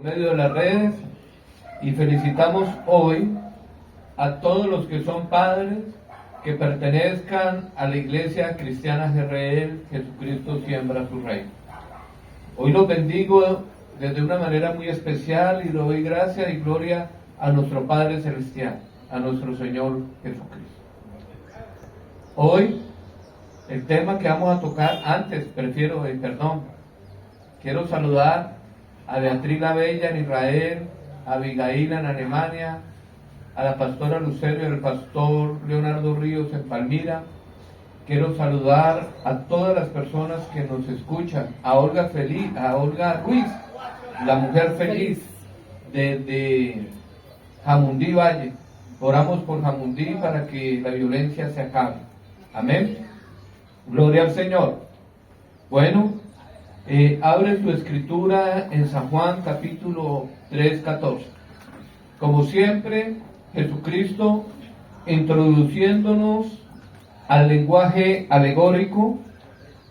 medio de las redes, y felicitamos hoy a todos los que son padres que pertenezcan a la Iglesia Cristiana Jezreel. Jesucristo siembra su reino. Hoy los bendigo desde una manera muy especial y le doy gracias y gloria a nuestro Padre Celestial, a nuestro Señor Jesucristo. Hoy, el tema que vamos a tocar, quiero saludar a Beatriz la Bella en Israel, a Abigail en Alemania, a la pastora Lucero y al pastor Leonardo Ríos en Palmira. Quiero saludar a todas las personas que nos escuchan, a Olga Ruiz, la mujer feliz de Jamundí Valle. Oramos por Jamundí para que la violencia se acabe. Amén. Gloria al Señor. Bueno, abre tu escritura en San Juan capítulo 3, 14. Como siempre, Jesucristo introduciéndonos al lenguaje alegórico,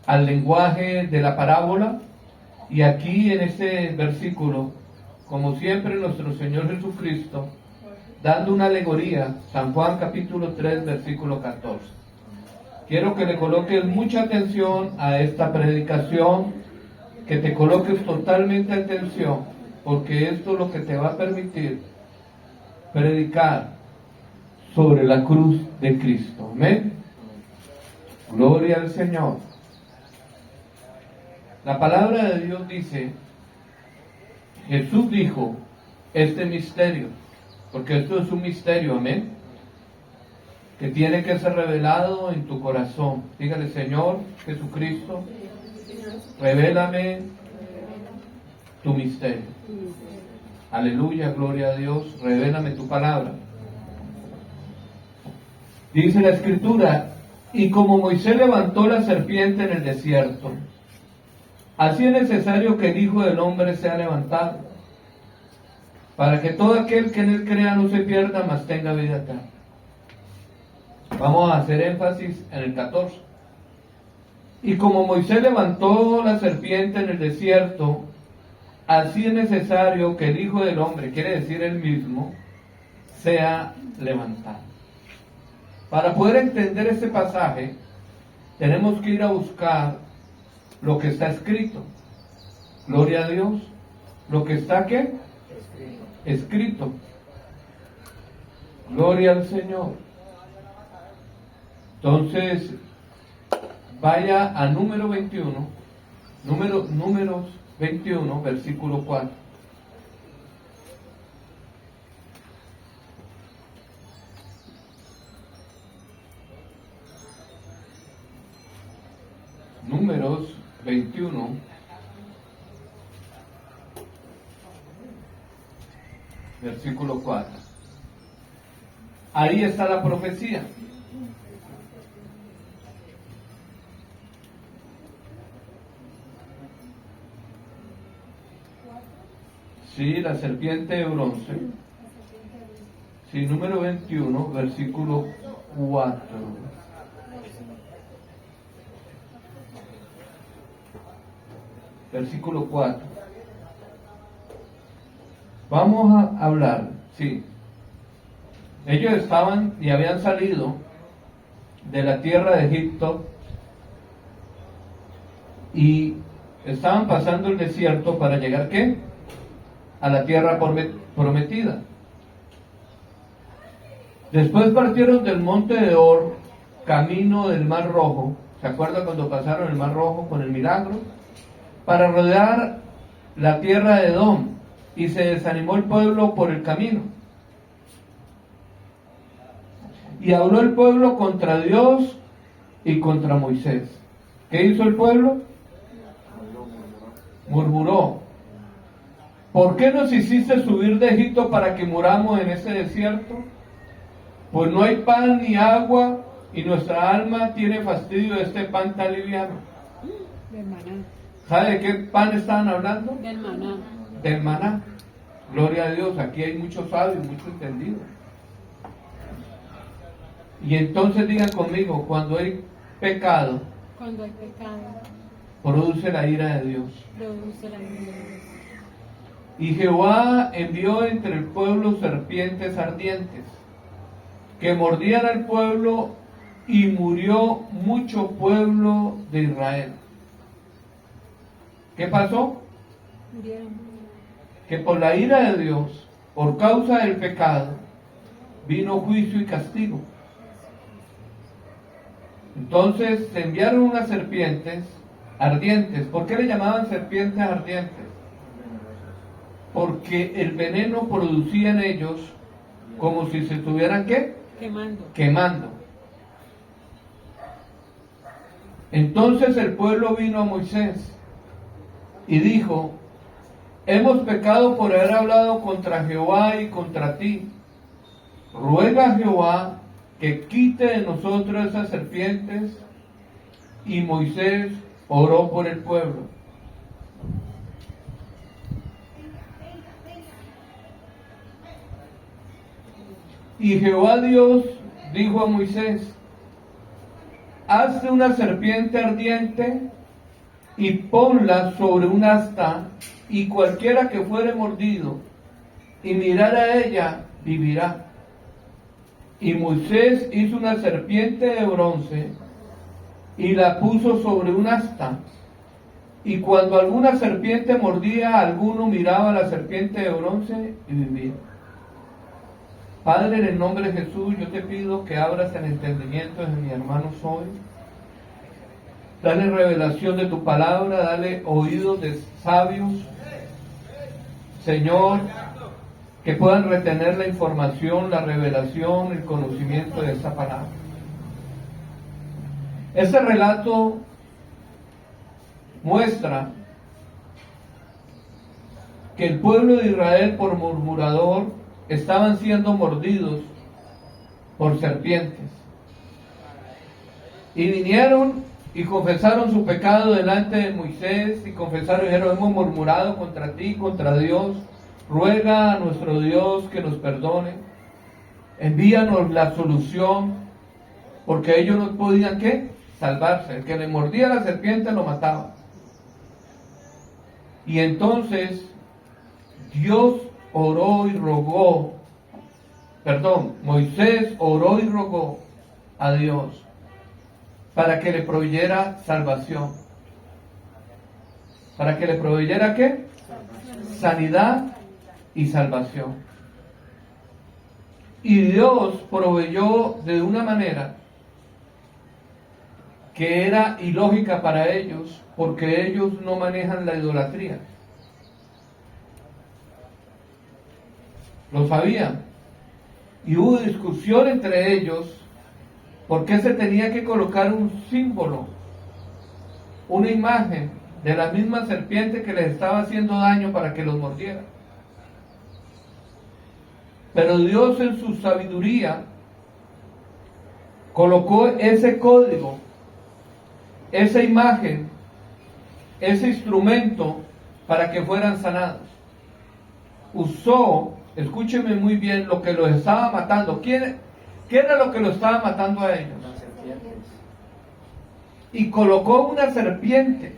al lenguaje de la parábola, y aquí en este versículo, como siempre, nuestro Señor Jesucristo dando una alegoría. San Juan capítulo 3 versículo 14. Quiero que le coloques mucha atención a esta predicación, que te coloques totalmente atención, porque esto es lo que te va a permitir predicar sobre la cruz de Cristo. Amén. Gloria al Señor. La palabra de Dios dice, Jesús dijo este misterio, porque esto es un misterio, amén, que tiene que ser revelado en tu corazón. Dígale: Señor Jesucristo, revélame tu misterio. Aleluya, gloria a Dios, revélame tu palabra. Dice la Escritura: y como Moisés levantó la serpiente en el desierto, así es necesario que el Hijo del Hombre sea levantado, para que todo aquel que en él crea no se pierda, mas tenga vida eterna. Vamos a hacer énfasis en el 14. Y como Moisés levantó la serpiente en el desierto, así es necesario que el Hijo del Hombre, quiere decir él mismo, sea levantado. Para poder entender este pasaje, tenemos que ir a buscar lo que está escrito. Gloria a Dios. Lo que está, ¿qué? Escrito. Gloria al Señor. Entonces, vaya a número 21, números 21, versículo 4. Números 21, versículo 4. Ahí está la profecía. Sí, la serpiente de bronce. Sí, número 21, versículo 4. Versículo 4. Vamos a hablar, sí. Ellos estaban y habían salido de la tierra de Egipto y estaban pasando el desierto para llegar, ¿qué? A la tierra prometida. Después partieron del monte de Or, camino del Mar Rojo. ¿Se acuerdan cuando pasaron el Mar Rojo con el milagro? Para rodear la tierra de Edom, y se desanimó el pueblo por el camino. Y habló el pueblo contra Dios y contra Moisés. ¿Qué hizo el pueblo? Murmuró: ¿por qué nos hiciste subir de Egipto para que muramos en ese desierto? Pues no hay pan ni agua, y nuestra alma tiene fastidio de este pan tan liviano. Del maná. ¿Sabe de qué pan estaban hablando? Del maná. Del maná. Gloria a Dios, aquí hay muchos sabios, muchos entendidos. Y entonces digan conmigo: cuando hay pecado, Cuando hay pecado, produce la ira de Dios. produce la ira de Dios. Y Jehová envió entre el pueblo serpientes ardientes, que mordían al pueblo, y murió mucho pueblo de Israel. ¿Qué pasó? Murieron. Que por la ira de Dios, por causa del pecado, vino juicio y castigo. Entonces se enviaron unas serpientes ardientes. ¿Por qué le llamaban serpientes ardientes? Porque el veneno producía en ellos como si se estuvieran, ¿qué? Quemando. Entonces el pueblo vino a Moisés y dijo: hemos pecado por haber hablado contra Jehová y contra ti. Ruega a Jehová que quite de nosotros esas serpientes. Y Moisés oró por el pueblo. Y Jehová Dios dijo a Moisés: hazte una serpiente ardiente y ponla sobre un asta, y cualquiera que fuere mordido y mirara a ella, vivirá. Y Moisés hizo una serpiente de bronce y la puso sobre un asta. Y cuando alguna serpiente mordía a alguno, miraba a la serpiente de bronce y vivía. Padre, en el nombre de Jesús, yo te pido que abras el entendimiento de mis hermanos hoy. Dale revelación de tu palabra, dale oídos de sabios, Señor, que puedan retener la información, la revelación, el conocimiento de esa palabra. Ese relato muestra que el pueblo de Israel, por murmurador, estaban siendo mordidos por serpientes. Y vinieron y confesaron su pecado delante de Moisés, y confesaron y dijeron: hemos murmurado contra ti, contra Dios. Ruega a nuestro Dios que nos perdone. Envíanos la solución, porque ellos no podían, ¿qué? Salvarse. El que le mordía a la serpiente lo mataba. Y entonces Dios oró y rogó, Moisés oró y rogó a Dios para que le proveyera salvación. ¿Para que le proveyera qué? Sanidad y salvación. Y Dios proveyó de una manera que era ilógica para ellos, porque ellos no manejan la idolatría. Lo sabían. Y hubo discusión entre ellos por qué se tenía que colocar un símbolo, una imagen de la misma serpiente que les estaba haciendo daño para que los mordiera. Pero Dios, en su sabiduría, colocó ese código, esa imagen, ese instrumento para que fueran sanados. Usó, escúcheme muy bien, lo que los estaba matando. ¿Qué era lo que los estaba matando a ellos? Y colocó una serpiente,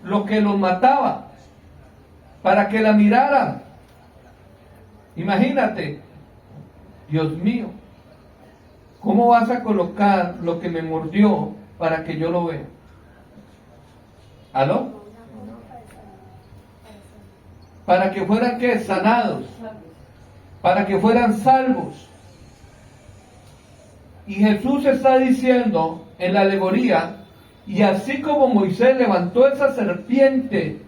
lo que los mataba, para que la miraran. Imagínate, Dios mío, ¿cómo vas a colocar lo que me mordió para que yo lo vea? ¿Aló? Para que fueran, ¿qué? Sanados, para que fueran salvos. Y Jesús está diciendo en la alegoría: y así como Moisés levantó esa serpiente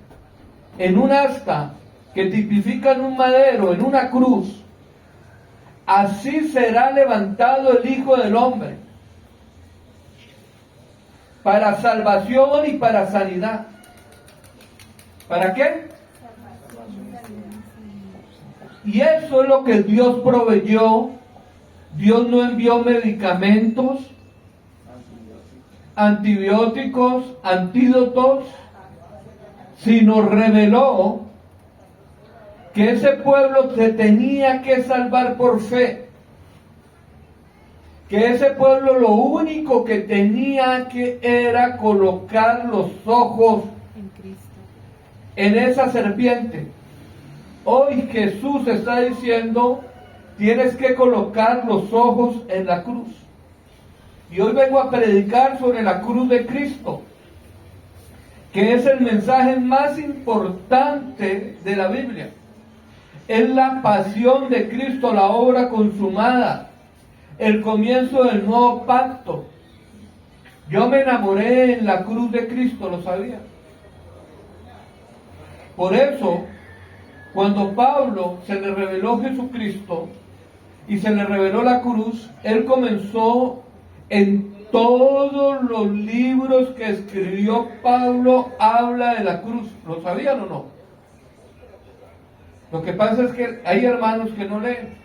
en un asta que tipifica en un madero, en una cruz, así será levantado el Hijo del Hombre, para salvación y para sanidad. ¿Para qué? Y eso es lo que Dios proveyó. Dios no envió medicamentos, antibióticos, antídotos, sino reveló que ese pueblo se tenía que salvar por fe, que ese pueblo lo único que tenía que era colocar los ojos En Cristo. en esa serpiente, Hoy Jesús está diciendo, tienes que colocar los ojos en la cruz. Y hoy vengo a predicar sobre la cruz de Cristo, que es el mensaje más importante de la Biblia. Es la pasión de Cristo, la obra consumada, el comienzo del nuevo pacto. Yo me enamoré en la cruz de Cristo, ¿lo sabía? Por eso, cuando Pablo se le reveló Jesucristo y se le reveló la cruz, él comenzó en todos los libros que escribió Pablo, habla de la cruz. ¿Lo sabían o no? Lo que pasa es que hay hermanos que no leen.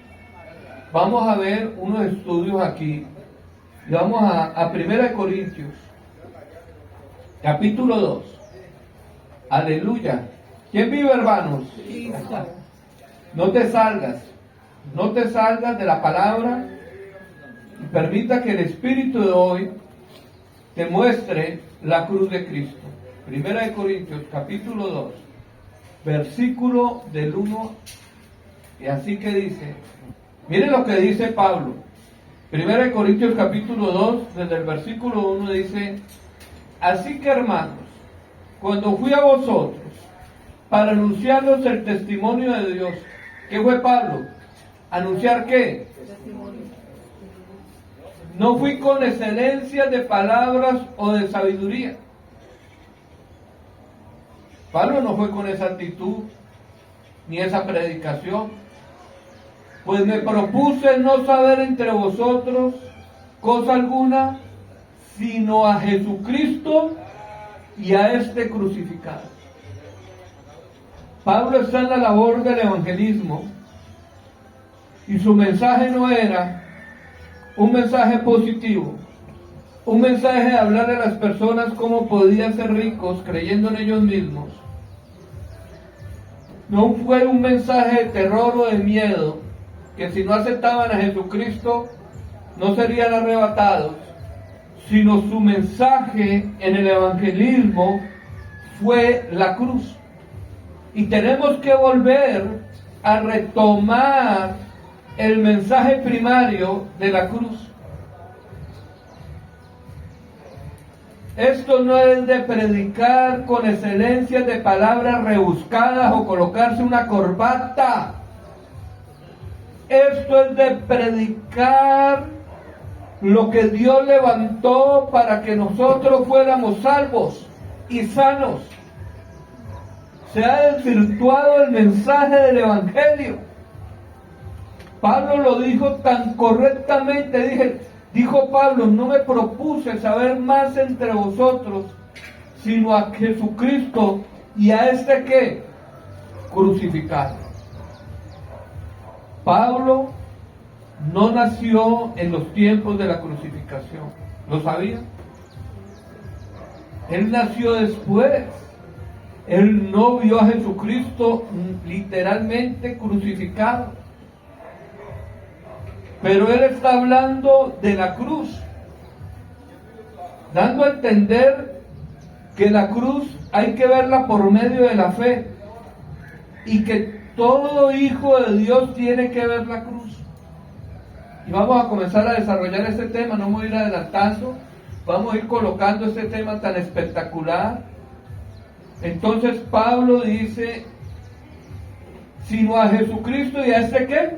Vamos a ver unos estudios aquí. Y vamos a 1 Corintios, capítulo 2. Aleluya. ¿Quién vive, hermanos? No te salgas de la palabra y permita que el Espíritu de hoy te muestre la cruz de Cristo. 1 Corintios, capítulo 2, versículo del 1, y así que dice, miren lo que dice Pablo. 1 Corintios capítulo 2, desde el versículo 1 dice, así que hermanos, cuando fui a vosotros para anunciarles el testimonio de Dios, ¿qué fue Pablo? ¿Anunciar qué? Testimonio. No fui con excelencia de palabras o de sabiduría. Pablo no fue con esa actitud, ni esa predicación. Pues me propuse no saber entre vosotros cosa alguna, sino a Jesucristo y a este crucificado. Pablo está en la labor del evangelismo y su mensaje no era un mensaje positivo, un mensaje de hablarle a las personas cómo podían ser ricos creyendo en ellos mismos. No fue un mensaje de terror o de miedo, que si no aceptaban a Jesucristo no serían arrebatados, sino su mensaje en el evangelismo fue la cruz. Y tenemos que volver a retomar el mensaje primario de la cruz. Esto no es de predicar con excelencia de palabras rebuscadas o colocarse una corbata. Esto es de predicar lo que Dios levantó para que nosotros fuéramos salvos y sanos. Se ha desvirtuado el mensaje del Evangelio. Pablo lo dijo tan correctamente. Dijo Pablo, no me propuse saber más entre vosotros, sino a Jesucristo y a este ¿qué? Crucificado. Pablo no nació en los tiempos de la crucificación. ¿Lo sabían? Él nació después. Él no vio a Jesucristo literalmente crucificado. Pero él está hablando de la cruz, dando a entender que la cruz hay que verla por medio de la fe y que todo hijo de Dios tiene que ver la cruz. Y vamos a comenzar a desarrollar este tema, no me voy a ir adelantando, vamos a ir colocando este tema tan espectacular. Entonces Pablo dice, sino a Jesucristo y a este ¿qué?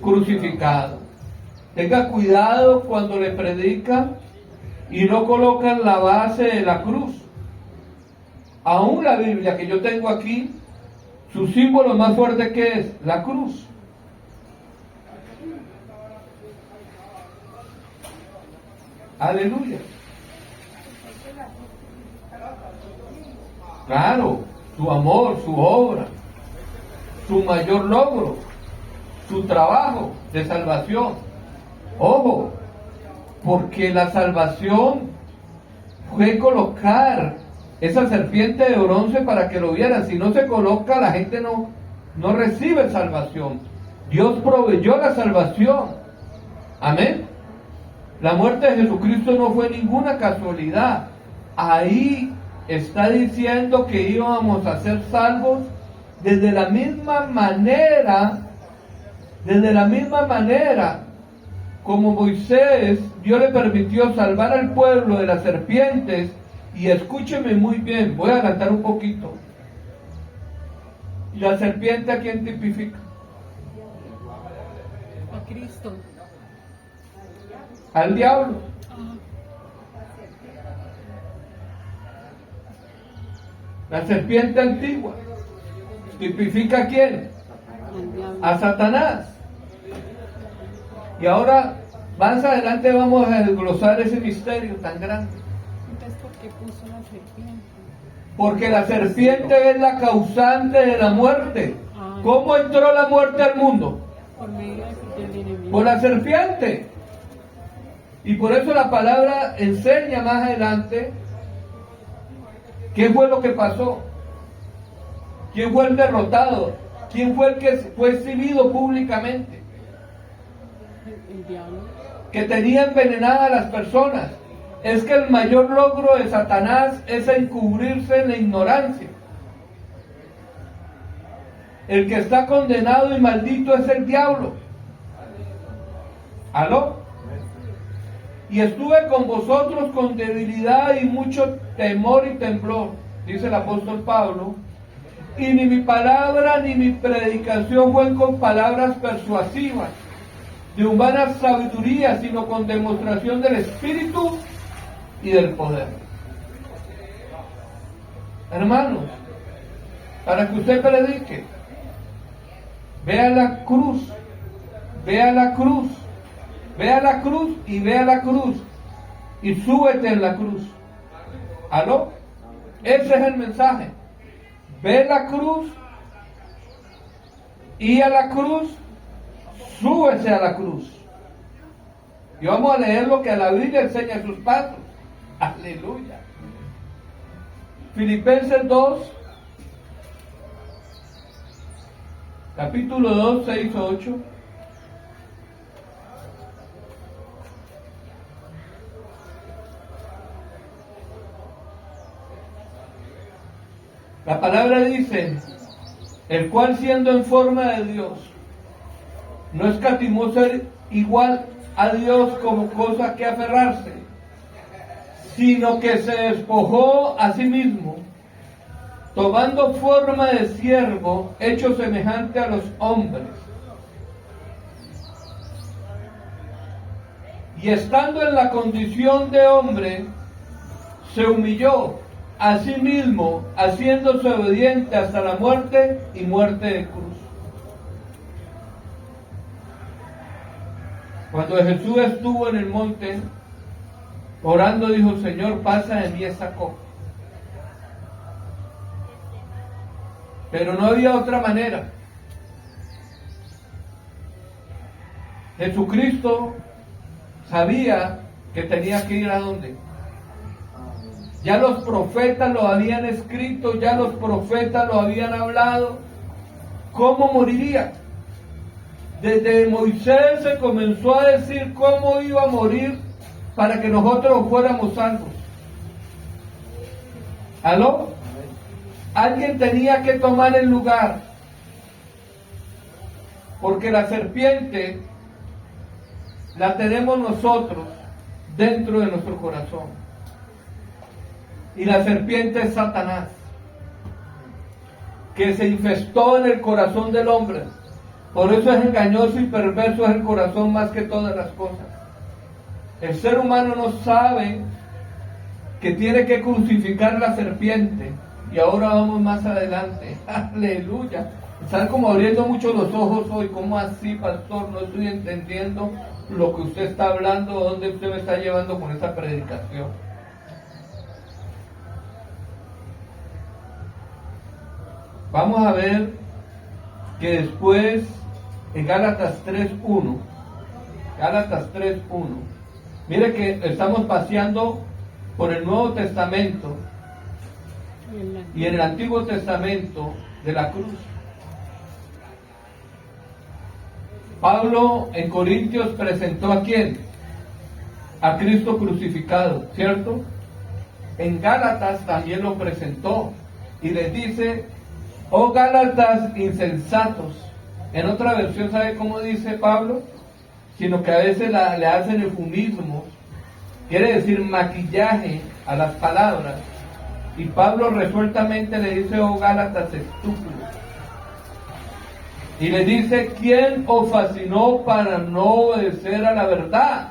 Crucificado. Tenga cuidado cuando le predican y no colocan la base de la cruz. Aún la Biblia que yo tengo aquí, su símbolo más fuerte que es la cruz. Aleluya. Claro, su amor, su obra, su mayor logro, su trabajo de salvación. Ojo, porque la salvación fue colocar esa serpiente de bronce para que lo vieran. Si no se coloca, la gente no recibe salvación. Dios proveyó la salvación. Amén. La muerte de Jesucristo no fue ninguna casualidad. Ahí está diciendo que íbamos a ser salvos desde la misma manera como Moisés, Dios le permitió salvar al pueblo de las serpientes, y escúcheme muy bien, voy a adelantar un poquito. ¿La serpiente a quién tipifica? A Cristo. Al diablo. Ah, La serpiente antigua tipifica a quién? al diablo. A Satanás. Y ahora, más adelante vamos a desglosar ese misterio tan grande. Entonces, ¿por qué puso la serpiente? Porque la serpiente es la causante de la muerte. Ah. ¿Cómo entró la muerte al mundo? Por medio del enemigo. Por la serpiente. Y por eso la palabra enseña más adelante qué fue lo que pasó. ¿Quién fue el derrotado? ¿Quién fue el que fue exhibido públicamente? El diablo. Que tenía envenenadas a las personas. Es que el mayor logro de Satanás es encubrirse en la ignorancia. El que está condenado y maldito es el diablo. ¿Aló? Y estuve con vosotros con debilidad y mucho temor y temblor, dice el apóstol Pablo, y ni mi palabra ni mi predicación fue con palabras persuasivas de humana sabiduría, sino con demostración del Espíritu y del poder. Hermanos, para que usted predique, vea la cruz, vea la cruz, vea la cruz y vea la cruz y súbete en la cruz. ¿Aló? Ese es el mensaje. Ve la cruz y a la cruz, súbese a la cruz. Y vamos a leer lo que a la Biblia enseña sus pasos. Aleluya. Filipenses 2, capítulo 2, 6, 8. La palabra dice, el cual siendo en forma de Dios, no escatimó ser igual a Dios como cosa que aferrarse, sino que se despojó a sí mismo, tomando forma de siervo, hecho semejante a los hombres. Y estando en la condición de hombre, se humilló a sí mismo, haciéndose obediente hasta la muerte y muerte de cruz. Cuando Jesús estuvo en el monte orando, dijo, Señor, pasa de mí esa copa. Pero no había otra manera. Jesucristo sabía que tenía que ir a dónde. Ya los profetas lo habían escrito, ya los profetas lo habían hablado. ¿Cómo moriría? Desde Moisés se comenzó a decir cómo iba a morir para que nosotros fuéramos salvos. ¿Aló? Alguien tenía que tomar el lugar, porque la serpiente la tenemos nosotros dentro de nuestro corazón. Y la serpiente es Satanás, que se infestó en el corazón del hombre. Por eso es engañoso y perverso es el corazón más que todas las cosas. El ser humano no sabe que tiene que crucificar la serpiente. Y ahora vamos más adelante. Aleluya. Están como abriendo mucho los ojos hoy. ¿Cómo así, pastor? No estoy entendiendo lo que usted está hablando, dónde usted me está llevando con esa predicación. Vamos a ver que después en Gálatas 3.1, mire que estamos paseando por el Nuevo Testamento y en el Antiguo Testamento de la cruz. Pablo en Corintios presentó ¿a quién? A Cristo crucificado, ¿cierto? En Gálatas también lo presentó y les dice oh Gálatas insensatos. En otra versión, ¿sabe cómo dice Pablo? Sino que a veces le hacen eufemismo, quiere decir maquillaje a las palabras. Y Pablo resueltamente le dice, oh Gálatas estúpidos. Y le dice, ¿quién os fascinó para no obedecer a la verdad?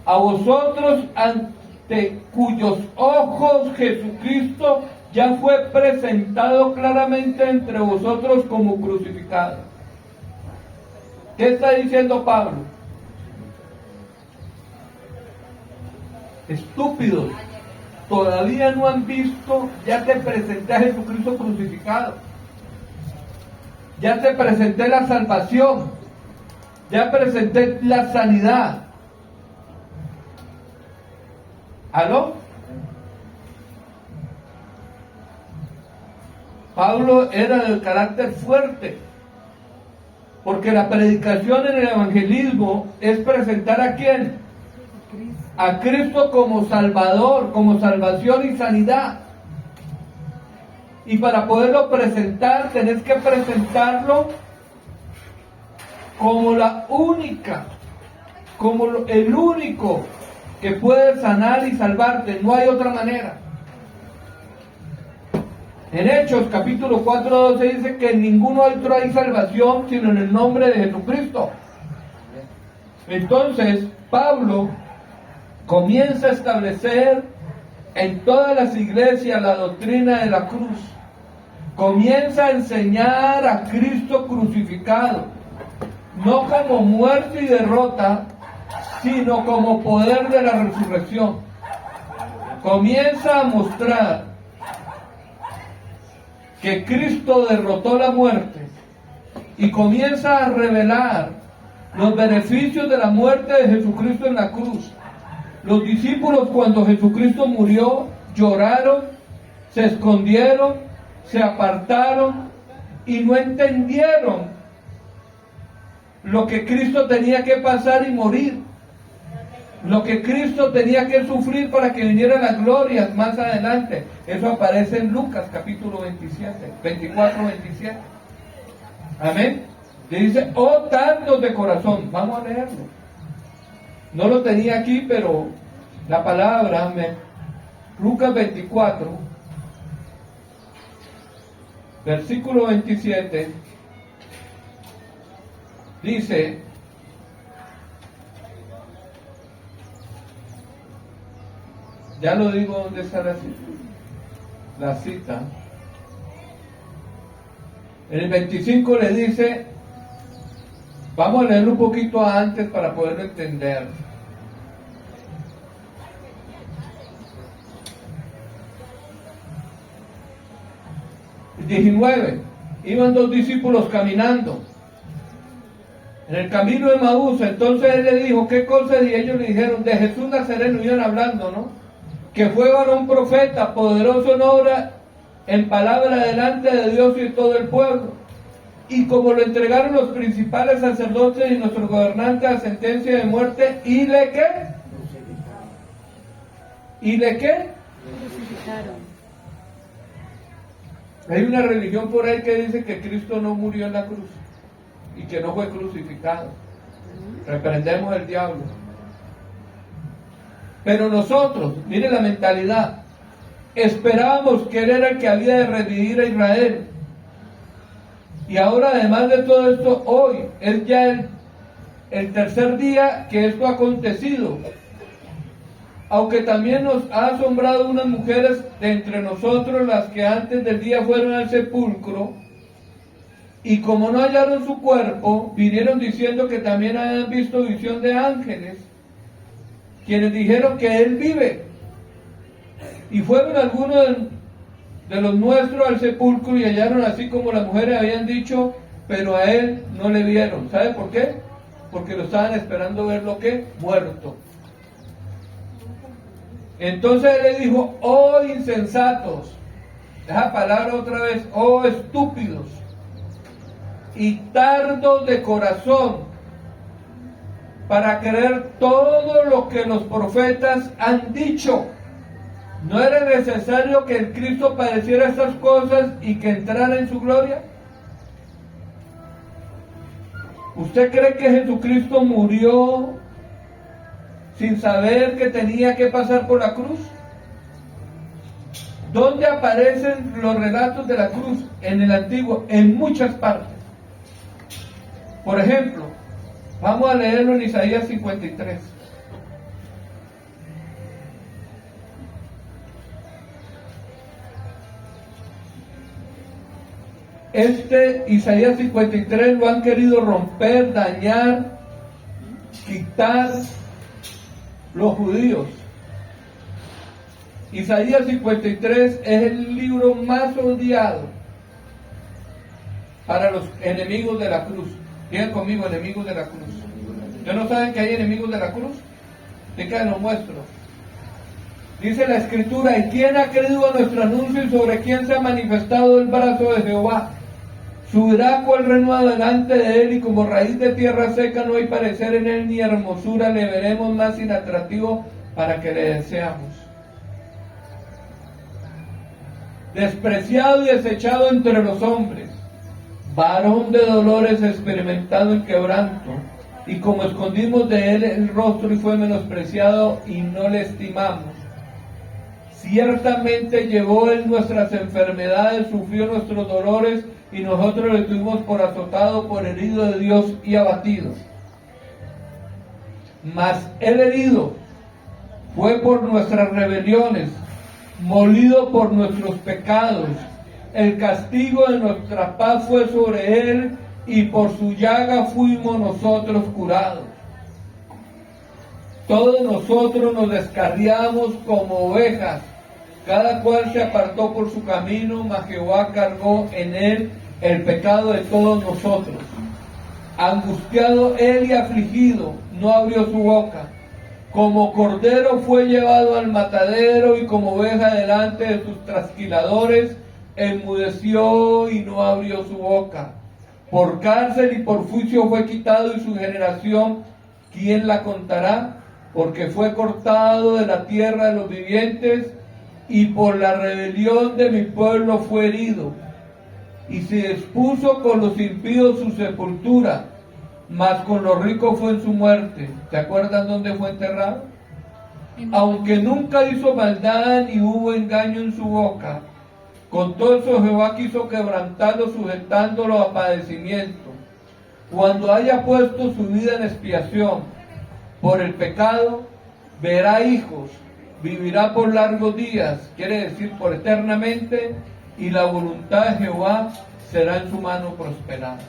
A vosotros ante cuyos ojos Jesucristo ya fue presentado claramente entre vosotros como crucificado. ¿Qué está diciendo Pablo? Estúpidos, todavía no han visto, ya te presenté a Jesucristo crucificado. Ya te presenté la salvación, ya presenté la sanidad. ¿Aló? Pablo era de carácter fuerte, porque la predicación en el evangelismo es presentar ¿a quién? A Cristo como Salvador, como salvación y sanidad. Y para poderlo presentar, tenés que presentarlo como la única, como el único que puede sanar y salvarte. No hay otra manera. En Hechos capítulo 4:12 dice que en ningún otro hay salvación sino en el nombre de Jesucristo. Entonces, Pablo comienza a establecer en todas las iglesias la doctrina de la cruz. Comienza a enseñar a Cristo crucificado, no como muerte y derrota, sino como poder de la resurrección. Comienza a mostrar que Cristo derrotó la muerte y comienza a revelar los beneficios de la muerte de Jesucristo en la cruz. Los discípulos, cuando Jesucristo murió, lloraron, se escondieron, se apartaron y no entendieron lo que Cristo tenía que pasar y morir, lo que Cristo tenía que sufrir para que viniera la gloria más adelante. Eso aparece en Lucas capítulo 24, 27. Amén. Le dice, oh tardos de corazón. Vamos a leerlo. No lo tenía aquí, pero la palabra, Lucas 24, versículo 27, dice, ya lo digo donde está la cita. En el 25 le dice, vamos a leerlo un poquito antes para poderlo entender. El 19, iban dos discípulos caminando en el camino de Maús. Entonces él le dijo, ¿qué cosa? Y ellos le dijeron, de Jesús Nazareno. Iban hablando, ¿no? Que fue varón profeta, poderoso en obra, en palabra delante de Dios y de todo el pueblo. Y como lo entregaron los principales sacerdotes y nuestros gobernantes a sentencia de muerte, ¿y le qué? ¿Y le qué? Crucificaron. Hay una religión por ahí que dice que Cristo no murió en la cruz y que no fue crucificado. Reprendemos el diablo. Pero nosotros, mire la mentalidad, esperábamos que él era el que había de redimir a Israel. Y ahora, además de todo esto, hoy es ya el tercer día que esto ha acontecido. Aunque también nos ha asombrado unas mujeres de entre nosotros, las que antes del día fueron al sepulcro, y como no hallaron su cuerpo, vinieron diciendo que también habían visto visión de ángeles, quienes dijeron que él vive. Y fueron algunos de los nuestros al sepulcro y hallaron así como las mujeres habían dicho, pero a él no le vieron. ¿Sabe por qué? Porque lo estaban esperando verlo ¿qué? Muerto. Entonces él le dijo, oh insensatos, esa palabra otra vez, oh estúpidos y tardos de corazón para creer todo lo que los profetas han dicho. ¿No era necesario que el Cristo padeciera estas cosas y que entrara en su gloria? ¿Usted cree que Jesucristo murió sin saber que tenía que pasar por la cruz? ¿Dónde aparecen los relatos de la cruz? En el Antiguo, en muchas partes. Por ejemplo, vamos a leerlo en Isaías 53. Isaías 53 lo han querido romper, dañar, quitar los judíos. Isaías 53 es el libro más odiado para los enemigos de la cruz. Digan conmigo, enemigos de la cruz. ¿Ustedes no saben que hay enemigos de la cruz? ¿De qué lo muestro? Dice la Escritura: ¿y quién ha creído a nuestro anuncio y sobre quién se ha manifestado el brazo de Jehová? Subirá cual renuevo delante de él, y como raíz de tierra seca no hay parecer en él, ni hermosura le veremos más inatractivo para que le deseamos. Despreciado y desechado entre los hombres, varón de dolores, experimentado en quebranto, y como escondimos de él el rostro y fue menospreciado y no le estimamos. Ciertamente llevó él nuestras enfermedades, sufrió nuestros dolores, y nosotros le tuvimos por azotado, por herido de Dios y abatido. Mas el herido fue por nuestras rebeliones, molido por nuestros pecados. El castigo de nuestra paz fue sobre él, y por su llaga fuimos nosotros curados. Todos nosotros nos descarriamos como ovejas, cada cual se apartó por su camino, mas Jehová cargó en él el pecado de todos nosotros. Angustiado él y afligido, no abrió su boca. Como cordero fue llevado al matadero, y como oveja delante de sus trasquiladores, enmudeció y no abrió su boca. Por cárcel y por juicio fue quitado, y su generación, ¿quién la contará? Porque fue cortado de la tierra de los vivientes, y por la rebelión de mi pueblo fue herido. Y se dispuso con los impíos su sepultura, mas con los ricos fue en su muerte. ¿Se acuerdan dónde fue enterrado? Aunque nunca hizo maldad ni hubo engaño en su boca, con todo eso Jehová quiso quebrantarlo, sujetándolo a padecimiento. Cuando haya puesto su vida en expiación por el pecado, verá hijos, vivirá por largos días, quiere decir por eternamente, y la voluntad de Jehová será en su mano prosperada.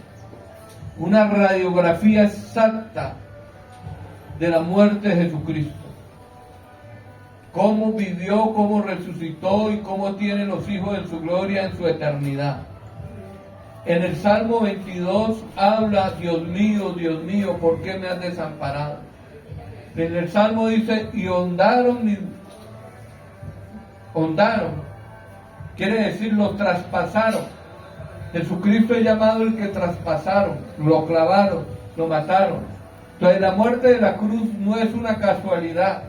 Una radiografía exacta de la muerte de Jesucristo. Cómo vivió, cómo resucitó y cómo tiene los hijos en su gloria en su eternidad. En el Salmo 22 habla: Dios mío, ¿por qué me has desamparado? En el Salmo dice: y hondaron, quiere decir los traspasaron. Jesucristo es llamado el que traspasaron, lo clavaron, lo mataron. Entonces la muerte de la cruz no es una casualidad,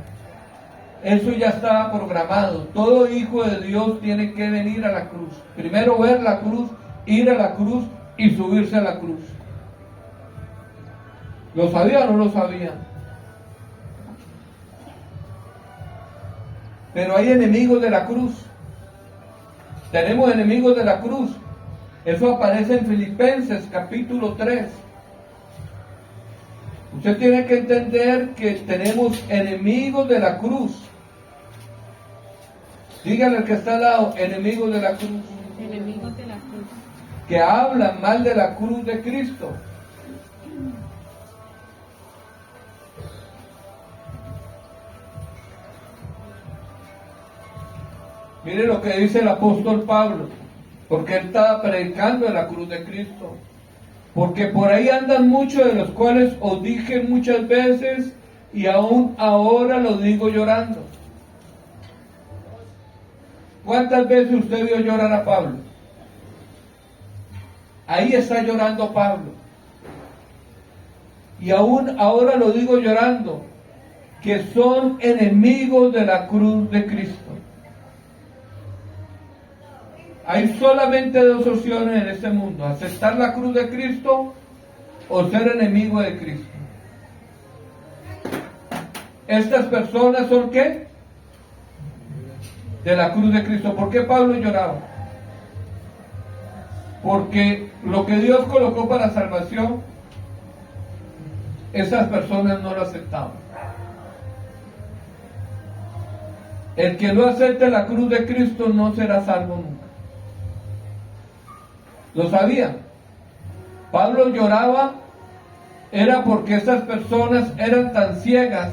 eso ya estaba programado. Todo hijo de Dios tiene que venir a la cruz, primero ver la cruz, ir a la cruz y subirse a la cruz. ¿Lo sabían o no lo sabían? Pero hay enemigos de la cruz. Tenemos enemigos de la cruz. Eso aparece en Filipenses capítulo 3. Usted tiene que entender que tenemos enemigos de la cruz. Dígale al que está al lado: enemigos de la cruz. Enemigos de la cruz. Que hablan mal de la cruz de Cristo. Mire lo que dice el apóstol Pablo, porque él estaba predicando de la cruz de Cristo. Porque por ahí andan muchos, de los cuales os dije muchas veces, y aún ahora lo digo llorando. ¿Cuántas veces usted vio llorar a Pablo? Ahí está llorando Pablo. Y aún ahora lo digo llorando, que son enemigos de la cruz de Cristo. Hay solamente dos opciones en este mundo: aceptar la cruz de Cristo o ser enemigo de Cristo. Estas personas son ¿qué? De la cruz de Cristo. ¿Por qué Pablo lloraba? Porque lo que Dios colocó para salvación, esas personas no lo aceptaban. El que no acepte la cruz de Cristo no será salvo nunca. Lo sabía. Pablo lloraba era porque estas personas eran tan ciegas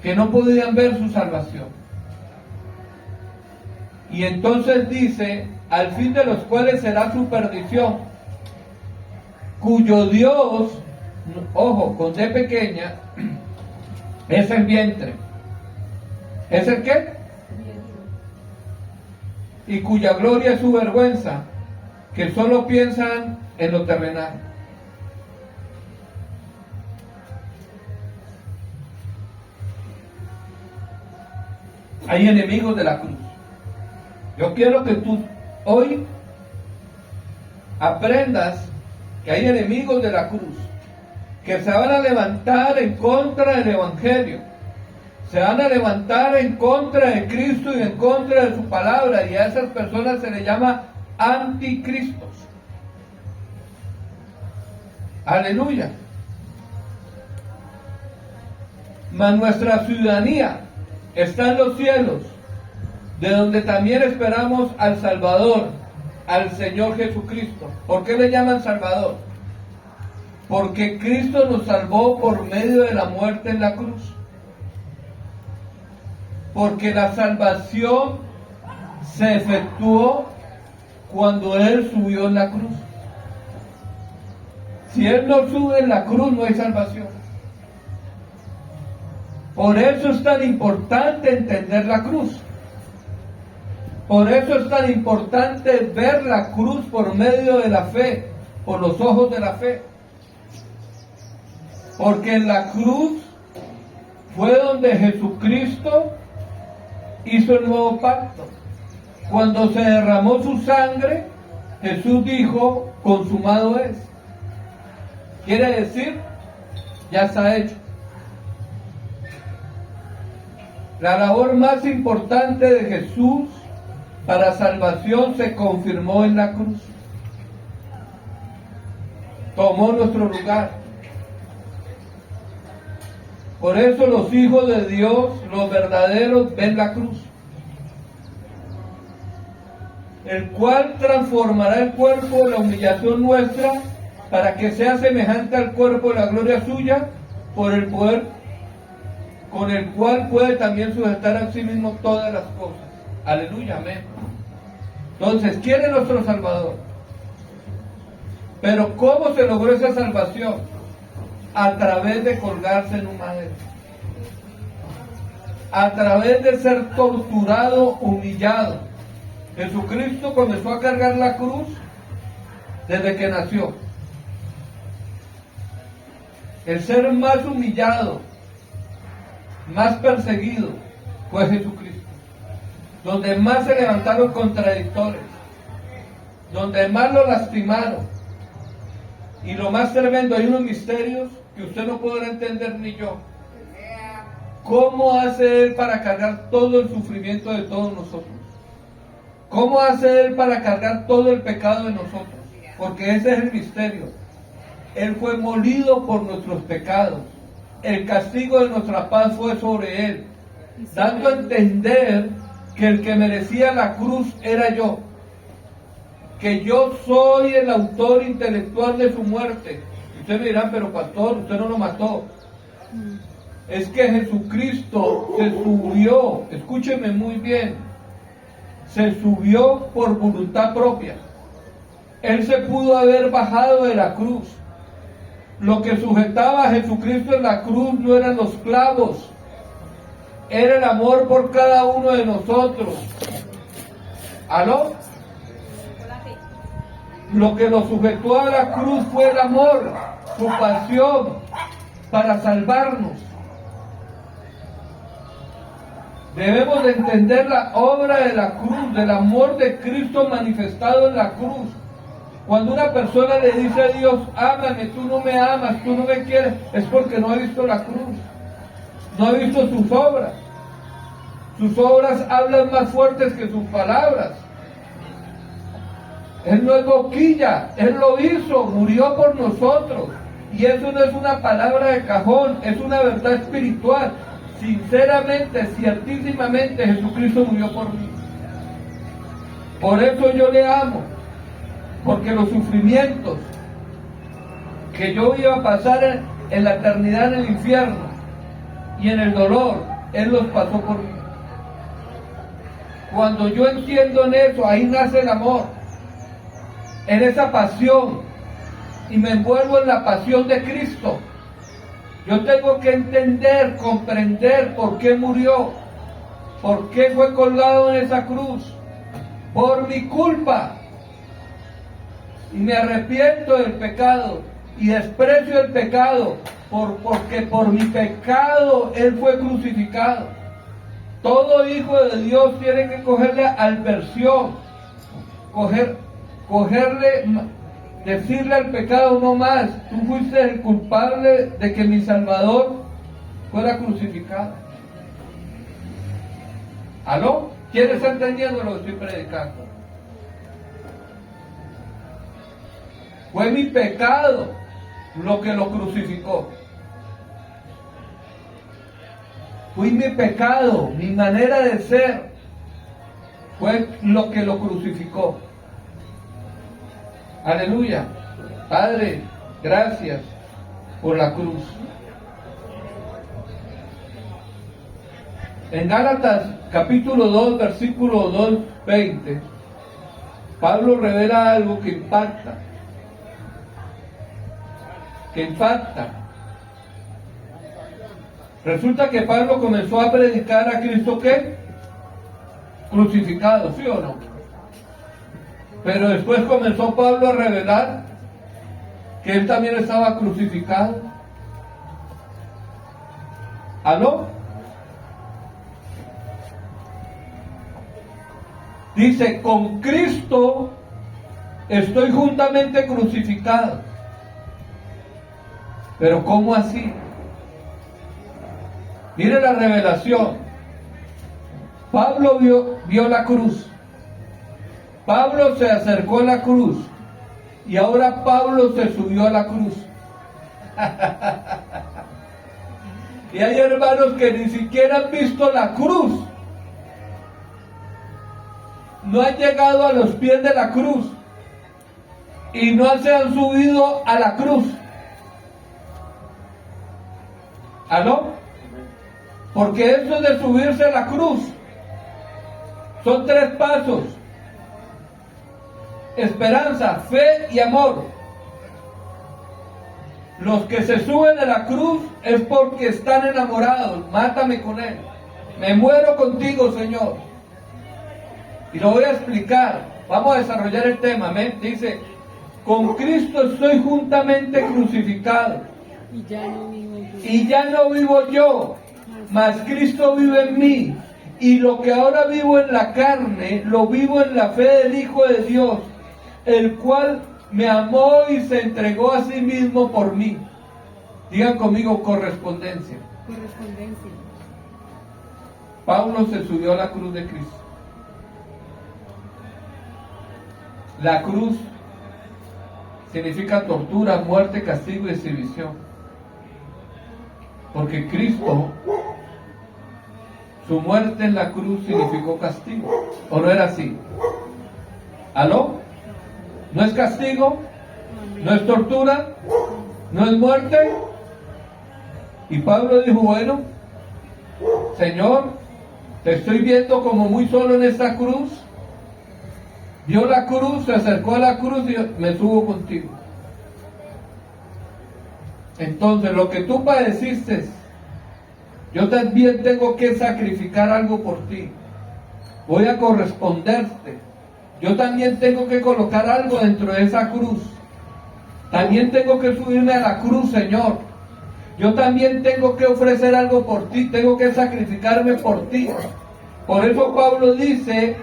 que no podían ver su salvación. Y entonces dice: al fin de los cuales será su perdición, cuyo Dios, ojo, con D pequeña, es el vientre. ¿Es el qué? Y cuya gloria es su vergüenza, que solo piensan en lo terrenal. Hay enemigos de la cruz. Yo quiero que tú hoy aprendas que hay enemigos de la cruz que se van a levantar en contra del Evangelio, se van a levantar en contra de Cristo y en contra de su palabra, y a esas personas se les llama anticristos. Aleluya. Mas nuestra ciudadanía está en los cielos, de donde también esperamos al Salvador, al Señor Jesucristo. ¿Por qué le llaman Salvador? Porque Cristo nos salvó por medio de la muerte en la cruz. Porque la salvación se efectuó cuando Él subió en la cruz. Si Él no sube en la cruz, no hay salvación. Por eso es tan importante entender la cruz. Por eso es tan importante ver la cruz por medio de la fe, por los ojos de la fe. Porque en la cruz fue donde Jesucristo hizo el nuevo pacto. Cuando se derramó su sangre, Jesús dijo: consumado es. Quiere decir, ya está hecho. La labor más importante de Jesús para salvación se confirmó en la cruz. Tomó nuestro lugar. Por eso los hijos de Dios, los verdaderos, ven la cruz, el cual transformará el cuerpo de la humillación nuestra para que sea semejante al cuerpo de la gloria suya, por el poder con el cual puede también sujetar a sí mismo todas las cosas. Aleluya, amén. Entonces, ¿quién es nuestro Salvador? Pero ¿cómo se logró esa salvación? A través de colgarse en un madero, a través de ser torturado, humillado. Jesucristo comenzó a cargar la cruz desde que nació. El ser más humillado, más perseguido, fue Jesucristo. Donde más se levantaron contradictores, donde más lo lastimaron. Y lo más tremendo, hay unos misterios que usted no podrá entender ni yo. ¿Cómo hace Él para cargar todo el sufrimiento de todos nosotros? ¿Cómo hace Él para cargar todo el pecado de nosotros? Porque ese es el misterio. Él fue molido por nuestros pecados. El castigo de nuestra paz fue sobre Él, dando a entender que el que merecía la cruz era yo. Que yo soy el autor intelectual de su muerte. Ustedes me dirán: pero pastor, usted no lo mató. Es que Jesucristo se subió, escúcheme muy bien, se subió por voluntad propia. Él se pudo haber bajado de la cruz. Lo que sujetaba a Jesucristo en la cruz no eran los clavos, era el amor por cada uno de nosotros. ¿Aló? Lo que nos sujetó a la cruz fue el amor, su pasión para salvarnos. Debemos de entender la obra de la cruz, del amor de Cristo manifestado en la cruz. Cuando una persona le dice a Dios, ámame, tú no me amas, tú no me quieres, es porque no ha visto la cruz, no ha visto sus obras. Sus obras hablan más fuertes que sus palabras. Él no es boquilla, Él lo hizo, murió por nosotros. Y eso no es una palabra de cajón, es una verdad espiritual. Sinceramente, ciertísimamente, Jesucristo murió por mí. Por eso yo le amo, porque los sufrimientos que yo iba a pasar en la eternidad en el infierno y en el dolor, Él los pasó por mí. Cuando yo entiendo en eso, ahí nace el amor, en esa pasión, y me envuelvo en la pasión de Cristo. Yo tengo que entender, comprender por qué murió, por qué fue colgado en esa cruz, por mi culpa. Y me arrepiento del pecado y desprecio el pecado, porque por mi pecado Él fue crucificado. Todo hijo de Dios tiene que cogerle aversión, decirle al pecado no más. Tú fuiste el culpable de que mi Salvador fuera crucificado. ¿Aló? ¿Quién está entendiendo lo que estoy predicando? Fue mi pecado lo que lo crucificó. Fue mi pecado, mi manera de ser, fue lo que lo crucificó. Aleluya. Padre, gracias por la cruz. En Gálatas capítulo 2, versículo 2, 20, Pablo revela algo que impacta. Resulta que Pablo comenzó a predicar a Cristo, ¿qué? Crucificado, ¿sí o no? Pero después comenzó Pablo a revelar que él también estaba crucificado. ¿Aló? Dice, con Cristo estoy juntamente crucificado. Pero ¿cómo así? Mire la revelación. Pablo vio la cruz. Pablo se acercó a la cruz. Y ahora Pablo se subió a la cruz. Y hay hermanos que ni siquiera han visto la cruz. No han llegado a los pies de la cruz. Y no se han subido a la cruz. ¿Aló? Porque eso de subirse a la cruz son 3 pasos: esperanza, fe y amor. Los que se suben a la cruz es porque están enamorados. Mátame con Él, me muero contigo, Señor. Y lo voy a explicar. Vamos a desarrollar el tema. ¿Ven? Dice, con Cristo estoy juntamente crucificado. Y ya no vivo yo, mas Cristo vive en mí. Y lo que ahora vivo en la carne, lo vivo en la fe del Hijo de Dios, el cual me amó y se entregó a sí mismo por mí. Digan conmigo, correspondencia. Correspondencia. Pablo se subió a la cruz de Cristo. La cruz significa tortura, muerte, castigo y exhibición. Porque Cristo, su muerte en la cruz significó castigo. ¿O no era así? ¿Aló? ¿No es castigo? ¿No es tortura? ¿No es muerte? Y Pablo dijo, bueno, Señor, te estoy viendo como muy solo en esta cruz. Vio la cruz, se acercó a la cruz y dijo, me subo contigo. Entonces, lo que tú padeciste, yo también tengo que sacrificar algo por ti. Voy a corresponderte. Yo también tengo que colocar algo dentro de esa cruz. También tengo que subirme a la cruz, Señor. Yo también tengo que ofrecer algo por ti. Tengo que sacrificarme por ti. Por eso Pablo dice,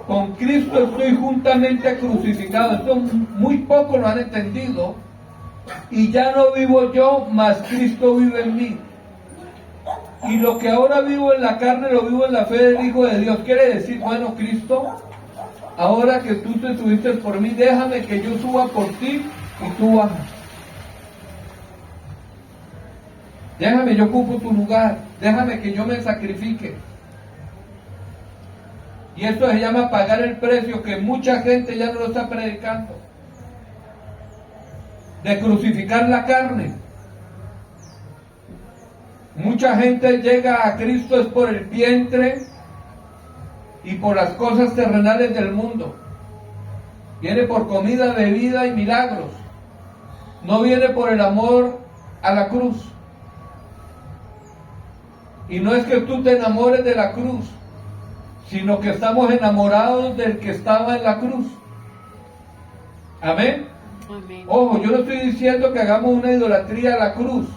con Cristo estoy juntamente crucificado. Esto muy pocos lo han entendido. Y ya no vivo yo, mas Cristo vive en mí. Y lo que ahora vivo en la carne, lo vivo en la fe del Hijo de Dios. Quiere decir, bueno, Cristo, ahora que tú te subiste por mí, déjame que yo suba por ti y tú bajas. Déjame, yo ocupo tu lugar. Déjame que yo me sacrifique. Y esto se llama pagar el precio que mucha gente ya no lo está predicando. De crucificar la carne. Mucha gente llega a Cristo es por el vientre y por las cosas terrenales del mundo. Viene por comida, bebida y milagros. No viene por el amor a la cruz. Y no es que tú te enamores de la cruz, sino que estamos enamorados del que estaba en la cruz. Amén. Amén. Ojo, yo no estoy diciendo que hagamos una idolatría a la cruz.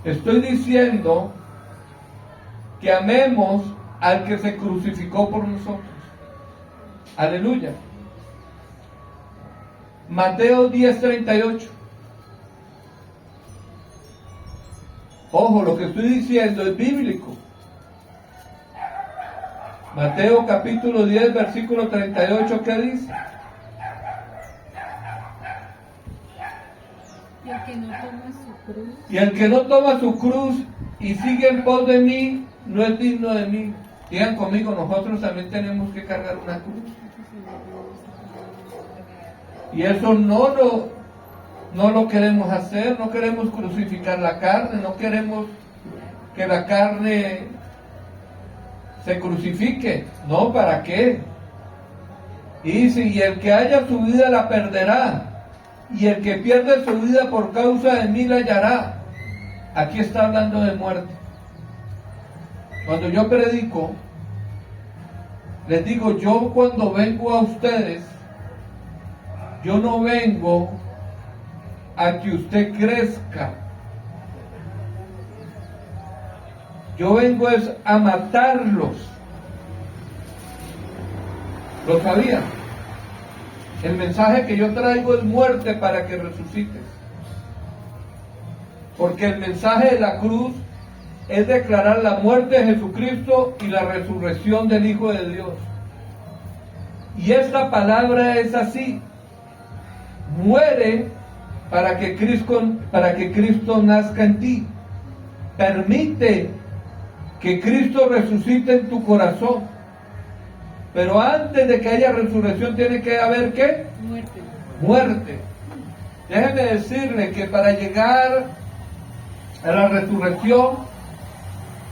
Estoy diciendo que amemos al que se crucificó por nosotros. Aleluya. Mateo 10:38. Ojo, lo que estoy diciendo es bíblico. Mateo capítulo 10, versículo 38, ¿qué dice? Y el que no toma su cruz. Y el que no toma su cruz y sigue en pos de mí, no es digno de mí. Digan conmigo, nosotros también tenemos que cargar una cruz. Y eso no lo queremos hacer, no queremos crucificar la carne, no queremos que la carne se crucifique. No, ¿para qué? Y dice, y el que haya su vida la perderá, y el que pierde su vida por causa de mí la hallará. Aquí está hablando de muerte. Cuando yo predico, les digo, yo cuando vengo a ustedes, yo no vengo a que usted crezca. Yo vengo es a matarlos. ¿Lo sabían? El mensaje que yo traigo es muerte para que resucites. Porque el mensaje de la cruz es declarar la muerte de Jesucristo y la resurrección del Hijo de Dios. Y esta palabra es así. Muere para que Cristo nazca en ti. Permite que Cristo resucite en tu corazón. Pero antes de que haya resurrección tiene que haber ¿qué? Muerte. Muerte. Déjenme decirle que para llegar a la resurrección,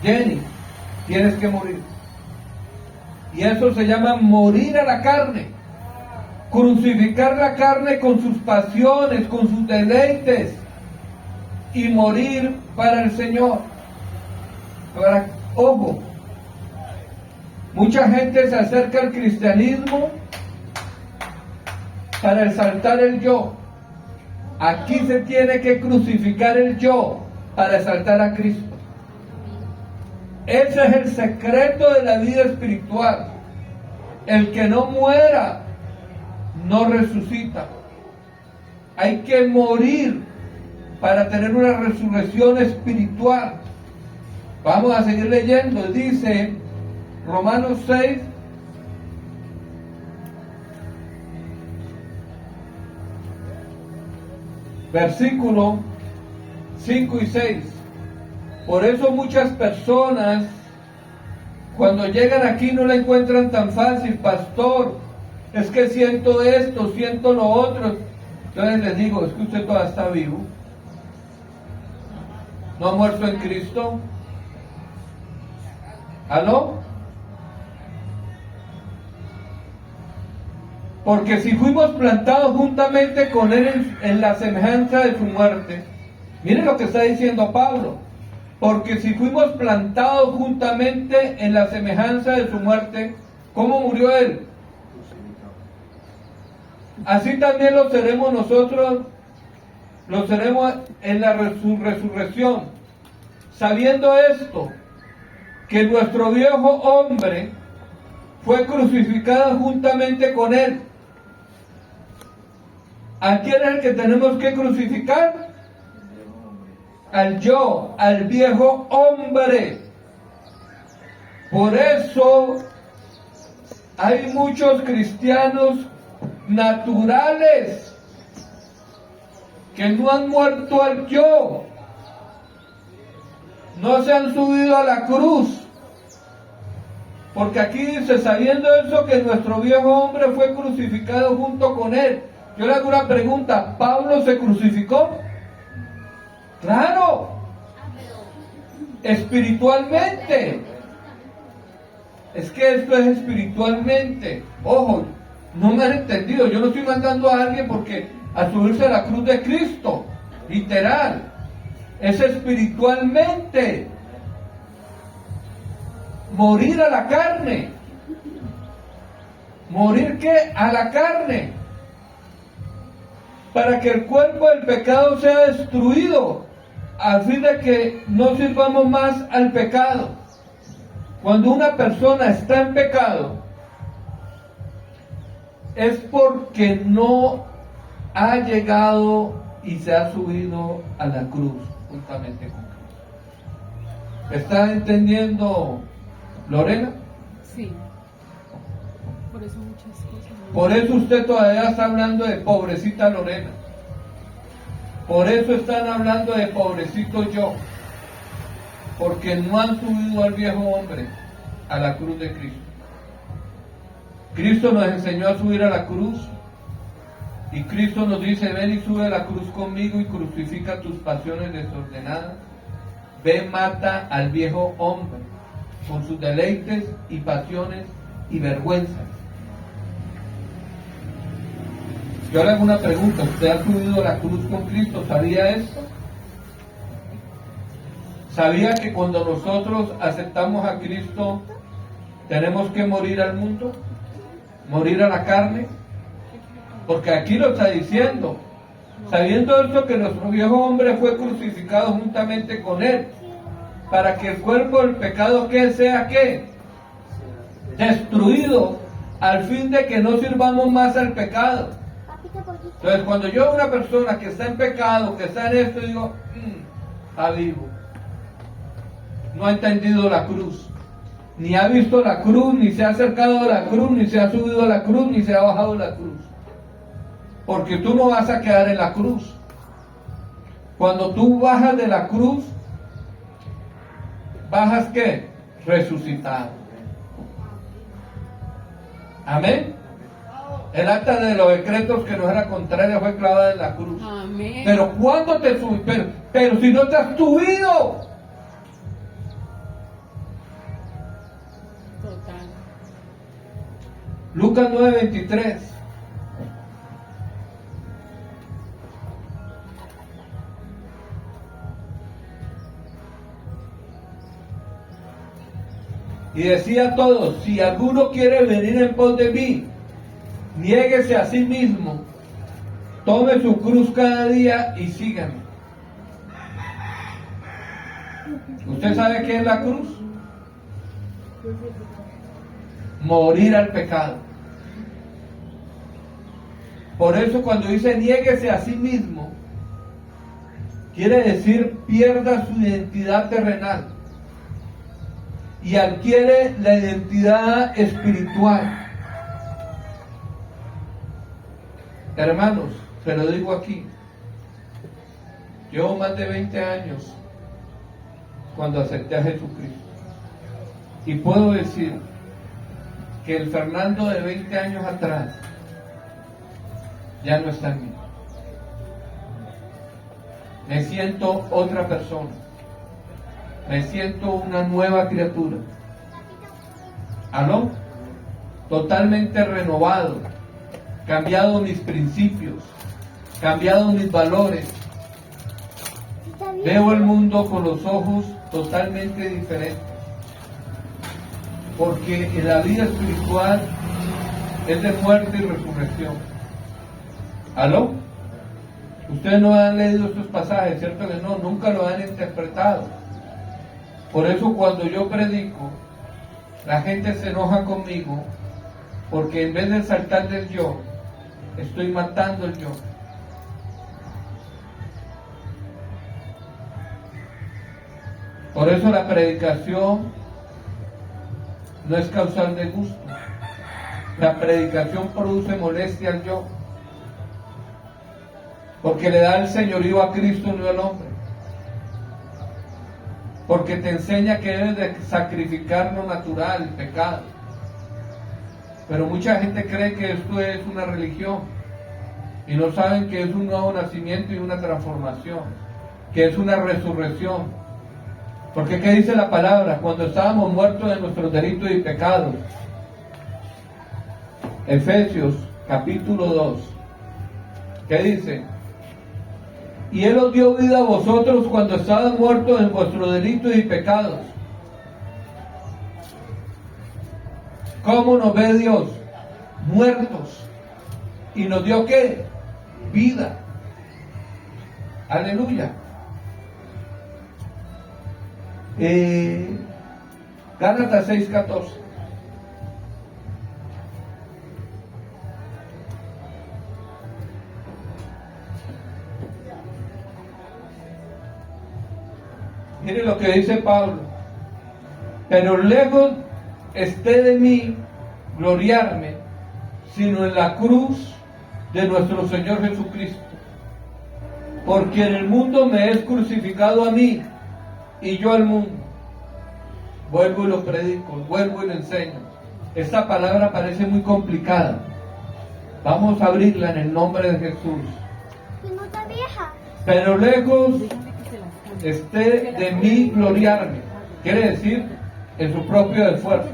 Jenny, tienes que morir. Y eso se llama morir a la carne. Crucificar la carne con sus pasiones, con sus deleites, y morir para el Señor. Ojo, mucha gente se acerca al cristianismo para exaltar el yo. Aquí se tiene que crucificar el yo para exaltar a Cristo. Ese es el secreto de la vida espiritual. El que no muera no resucita. Hay que morir para tener una resurrección espiritual. Vamos a seguir leyendo. Dice Romanos 6, versículo 5 y 6. Por eso muchas personas cuando llegan aquí no la encuentran tan fácil. Pastor, es que siento esto, siento lo otro. Entonces les digo, es que usted todavía está vivo. ¿No ha muerto en Cristo? ¿Aló? Porque si fuimos plantados juntamente con Él en la semejanza de su muerte, miren lo que está diciendo Pablo, porque si fuimos plantados juntamente en la semejanza de su muerte, ¿cómo murió Él? Así también lo seremos nosotros, lo seremos en la resurrección, sabiendo esto, que nuestro viejo hombre fue crucificado juntamente con él. ¿A quién es el que tenemos que crucificar? Al yo, al viejo hombre. Por eso hay muchos cristianos naturales que no han muerto al yo, no se han subido a la cruz. Porque aquí dice, sabiendo eso, que nuestro viejo hombre fue crucificado junto con él. Yo le hago una pregunta, ¿Pablo se crucificó? Claro, espiritualmente. Es que esto es espiritualmente. Ojo, no me han entendido. Yo no estoy mandando a alguien porque a subirse a la cruz de Cristo, literal. Es espiritualmente. Morir a la carne. ¿Morir qué? A la carne. Para que el cuerpo del pecado sea destruido, a fin de que no sirvamos más al pecado. Cuando una persona está en pecado, es porque no ha llegado y se ha subido a la cruz juntamente con Cristo. ¿Está entendiendo, Lorena? Sí. Por eso muchas cosas. Por eso usted todavía está hablando de pobrecita Lorena. Por eso están hablando de pobrecito yo. Porque no han subido al viejo hombre a la cruz de Cristo. Cristo nos enseñó a subir a la cruz. Y Cristo nos dice, ven y sube a la cruz conmigo y crucifica tus pasiones desordenadas. Ve, mata al viejo hombre con sus deleites y pasiones y vergüenzas. Yo le hago una pregunta, ¿usted ha subido a la cruz con Cristo? ¿Sabía esto? ¿Sabía que cuando nosotros aceptamos a Cristo tenemos que morir al mundo? ¿Morir a la carne? Porque aquí lo está diciendo. Sabiendo esto, que nuestro viejo hombre fue crucificado juntamente con él, para que el cuerpo del pecado que sea ¿qué? Destruido, al fin de que no sirvamos más al pecado. Entonces, cuando yo veo una persona que está en pecado, que está en esto, digo, está vivo. No ha entendido la cruz. Ni ha visto la cruz, ni se ha acercado a la cruz, ni se ha subido a la cruz, ni se ha bajado a la cruz. Porque tú no vas a quedar en la cruz. Cuando tú bajas de la cruz, ¿bajas qué? Resucitado. Amén. El acta de los decretos que nos era contraria fue clavada en la cruz. Amén. Pero ¿cuándo te subes? Pero si no te has subido. Total. Lucas 9:23. Y decía a todos, si alguno quiere venir en pos de mí, niéguese a sí mismo, tome su cruz cada día y sígame. ¿Usted sabe qué es la cruz? Morir al pecado. Por eso cuando dice niéguese a sí mismo, quiere decir pierda su identidad terrenal y adquiere la identidad espiritual. Hermanos, se lo digo aquí, llevo más de 20 años cuando acepté a Jesucristo y puedo decir que el Fernando de 20 años atrás ya no está en mí. Me siento otra persona. Me siento una nueva criatura. ¿Aló? Totalmente renovado. Cambiado mis principios. Cambiado mis valores. Veo el mundo con los ojos totalmente diferentes. Porque en la vida espiritual es de muerte y resurrección. ¿Aló? Ustedes no han leído estos pasajes, ¿cierto que no? Nunca lo han interpretado. Por eso cuando yo predico, la gente se enoja conmigo, porque en vez de saltar del yo, estoy matando el yo. Por eso la predicación no es causal de gusto. La predicación produce molestia al yo, porque le da el señorío a Cristo, no al hombre. Porque te enseña que debes de sacrificar lo natural, el pecado. Pero mucha gente cree que esto es una religión y no saben que es un nuevo nacimiento y una transformación, que es una resurrección. Porque ¿qué dice la palabra? Cuando estábamos muertos de nuestros delitos y pecados. Efesios capítulo 2. ¿Qué dice? Y Él os dio vida a vosotros cuando estaban muertos en vuestros delitos y pecados. ¿Cómo nos ve Dios? Muertos. ¿Y nos dio qué? Vida. Aleluya. Gálatas 6:14. Mire lo que dice Pablo. Pero lejos esté de mí gloriarme, sino en la cruz de nuestro Señor Jesucristo. Porque en el mundo me es crucificado a mí, y yo al mundo. Vuelvo y lo predico, vuelvo y lo enseño. Esta palabra parece muy complicada. Vamos a abrirla en el nombre de Jesús. Pero lejos esté de mí gloriarme. Quiere decir, en su propio esfuerzo.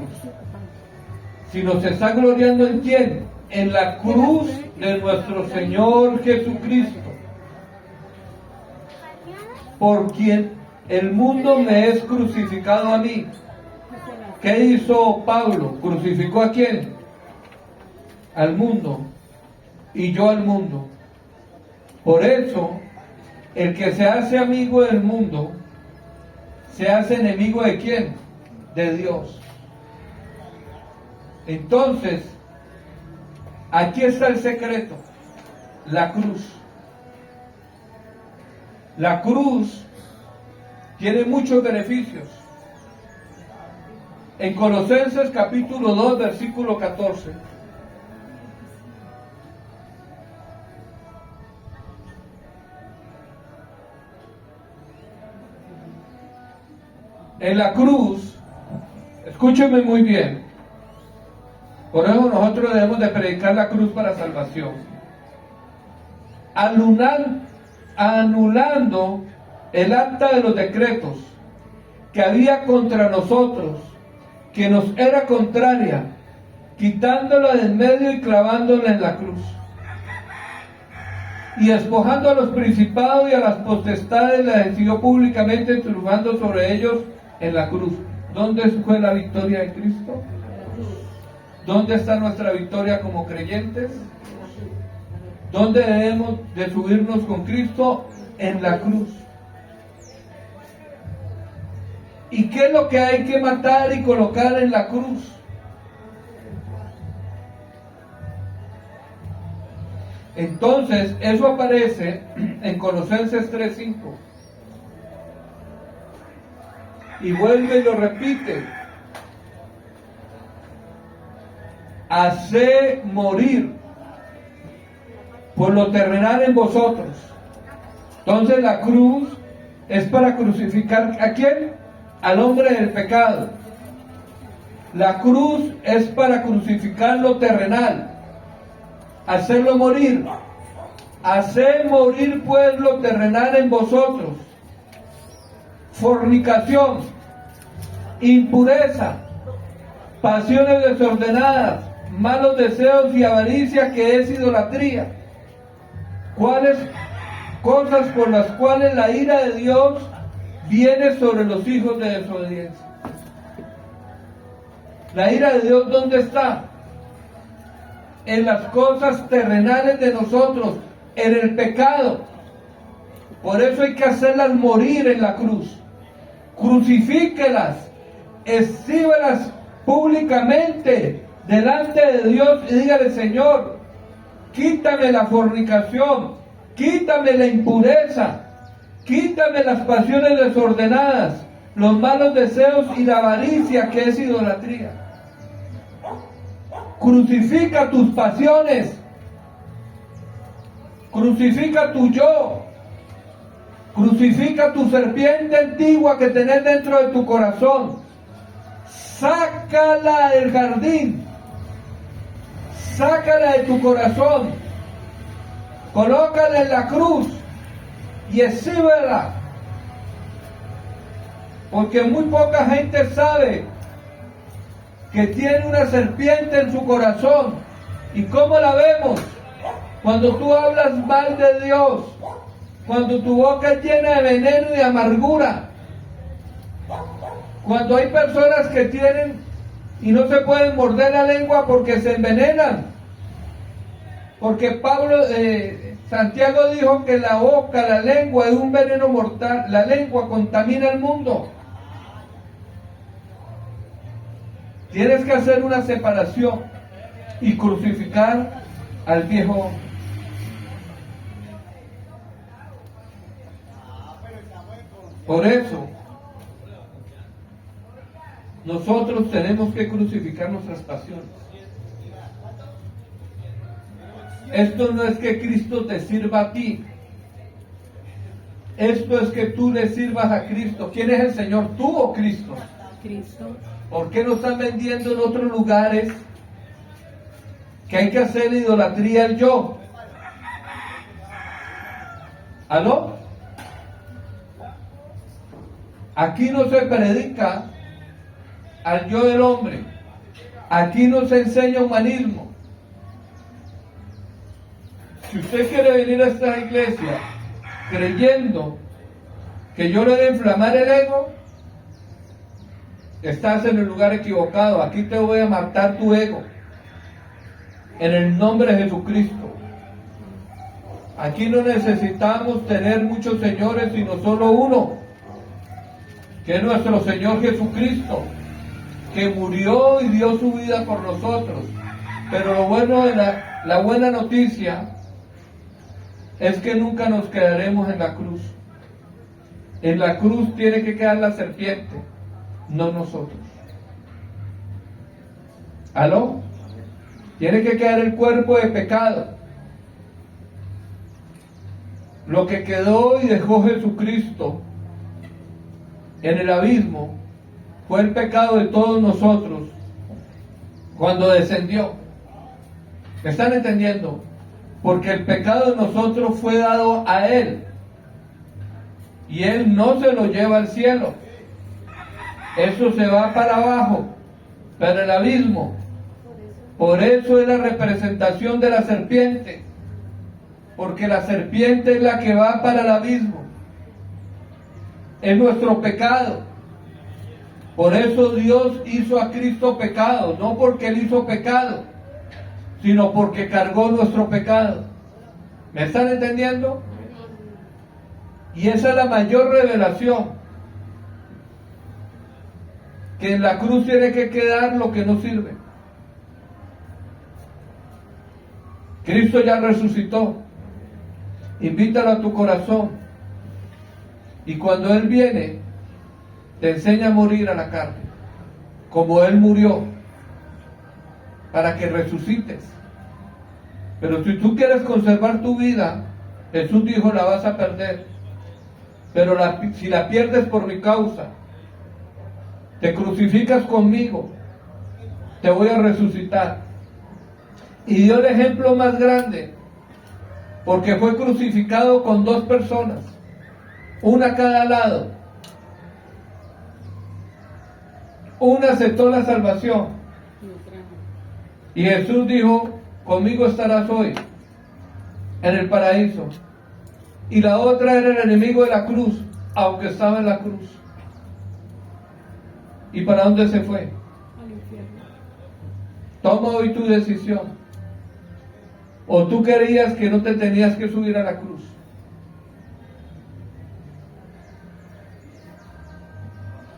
Si nos está gloriando en quién, en la cruz de nuestro Señor Jesucristo, por quien el mundo me es crucificado a mí. ¿Qué hizo Pablo? ¿Crucificó a quién? Al mundo, y yo al mundo. Por eso, el que se hace amigo del mundo, se hace enemigo ¿de quién? De Dios. Entonces, aquí está el secreto, la cruz. La cruz tiene muchos beneficios. En Colosenses capítulo 2, versículo 14. En la cruz, escúchenme muy bien, por eso nosotros debemos de predicar la cruz para salvación. Anulando el acta de los decretos que había contra nosotros, que nos era contraria, quitándola del medio y clavándola en la cruz. Y despojando a los principados y a las potestades, la decidió públicamente, triunfando sobre ellos en la cruz. ¿Dónde fue la victoria de Cristo? ¿Dónde está nuestra victoria como creyentes? ¿Dónde debemos de subirnos con Cristo? En la cruz. ¿Y qué es lo que hay que matar y colocar en la cruz? Entonces, eso aparece en Colosenses 3:5. Y vuelve y lo repite. Haced morir por lo terrenal en vosotros. Entonces la cruz es para crucificar ¿a quién? Al hombre del pecado. La cruz es para crucificar lo terrenal, hacerlo morir. Hacer morir pues lo terrenal en vosotros: fornicación, impureza, pasiones desordenadas, malos deseos y avaricia, que es idolatría. ¿Cuáles cosas por las cuales la ira de Dios viene sobre los hijos de desobediencia? La ira de Dios, ¿dónde está? En las cosas terrenales de nosotros, en el pecado. Por eso hay que hacerlas morir en la cruz. crucifíquelas, exhíbelas públicamente delante de Dios y dígale: Señor, quítame la fornicación, quítame la impureza, quítame las pasiones desordenadas, los malos deseos y la avaricia, que es idolatría. Crucifica tus pasiones, crucifica tu yo, crucifica tu serpiente antigua que tenés dentro de tu corazón. Sácala del jardín, sácala de tu corazón, colócala en la cruz y exhíbela, porque muy poca gente sabe que tiene una serpiente en su corazón. ¿Y cómo la vemos? Cuando tú hablas mal de Dios, cuando tu boca es llena de veneno y de amargura, cuando hay personas que tienen y no se pueden morder la lengua porque se envenenan, porque Santiago dijo que la boca, la lengua es un veneno mortal, la lengua contamina el mundo. Tienes que hacer una separación y crucificar al viejo hombre. Por eso, nosotros tenemos que crucificar nuestras pasiones. Esto no es que Cristo te sirva a ti. Esto es que tú le sirvas a Cristo. ¿Quién es el Señor? ¿Tú o Cristo? Cristo. ¿Por qué nos están vendiendo en otros lugares que hay que hacer idolatría al yo? ¿Aló? Aquí no se predica al yo del hombre. Aquí no se enseña humanismo. Si usted quiere venir a esta iglesia creyendo que yo le voy a inflamar el ego, estás en el lugar equivocado. Aquí te voy a matar tu ego en el nombre de Jesucristo. Aquí no necesitamos tener muchos señores, sino solo uno, que es nuestro Señor Jesucristo, que murió y dio su vida por nosotros. Pero lo bueno de la buena noticia es que nunca nos quedaremos en la cruz. En la cruz tiene que quedar la serpiente, no nosotros. ¿Aló? Tiene que quedar el cuerpo de pecado. Lo que quedó y dejó Jesucristo en el abismo fue el pecado de todos nosotros cuando descendió. ¿Me están entendiendo? Porque el pecado de nosotros fue dado a Él y Él no se lo lleva al cielo. Eso se va para abajo, para el abismo. Por eso es la representación de la serpiente, porque la serpiente es la que va para el abismo. Es nuestro pecado. Por eso Dios hizo a Cristo pecado, no porque Él hizo pecado, sino porque cargó nuestro pecado. ¿Me están entendiendo? Y esa es la mayor revelación, que en la cruz tiene que quedar lo que no sirve. Cristo ya resucitó. Invítalo a tu corazón. Y cuando Él viene, te enseña a morir a la carne, como Él murió, para que resucites. Pero si tú quieres conservar tu vida, Jesús dijo, la vas a perder. Pero si la pierdes por mi causa, te crucificas conmigo, te voy a resucitar. Y dio el ejemplo más grande, porque fue crucificado con dos personas, una a cada lado. Una aceptó la salvación y Jesús dijo, conmigo estarás hoy en el paraíso. Y la otra era el enemigo de la cruz, aunque estaba en la cruz. ¿Y para dónde se fue? Al infierno. Toma hoy tu decisión. ¿O tú creías que no te tenías que subir a la cruz?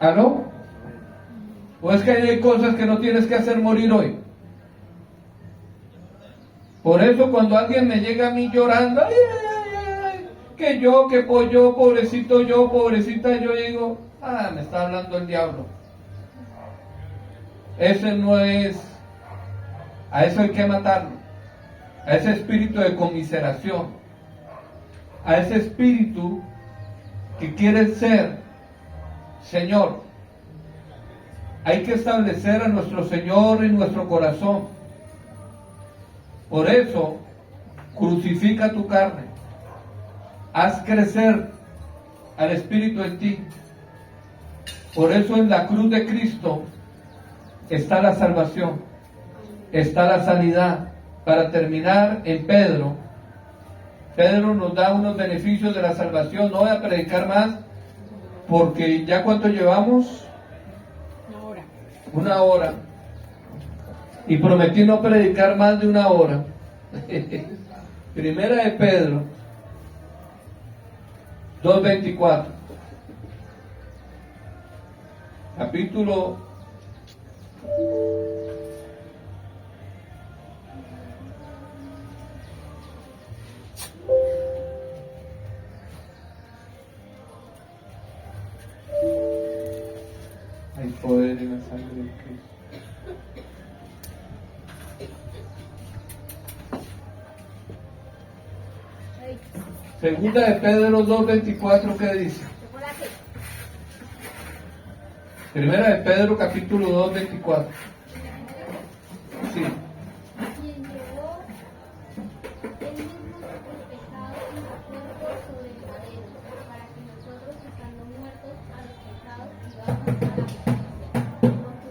¿Aló? ¿O es que hay cosas que no tienes que hacer morir hoy? Por eso cuando alguien me llega a mí llorando, ay, ay, ay, ay, que yo, que pollo, pobrecito yo, pobrecita yo, digo, me está hablando el diablo. Ese no es, a eso hay que matarlo, a ese espíritu de conmiseración, a ese espíritu que quiere ser Señor. Hay que establecer a nuestro Señor en nuestro corazón. Por eso, crucifica tu carne. Haz crecer al Espíritu en ti. Por eso en la cruz de Cristo está la salvación, está la sanidad. Para terminar, en Pedro nos da unos beneficios de la salvación. No voy a predicar más, porque ya cuánto llevamos, 1 hora, y prometí no predicar más de 1 hora. Primera de Pedro 2:24, capítulo hay poder en la sangre de Cristo. Segunda de Pedro 2:24, ¿qué dice? Primera de Pedro capítulo 2:24. Sí. Quien llevó él mismo nuestros pecados en su cuerpo sobre el madero, para que nosotros, estando muertos a los pecados, vivamos a la justicia,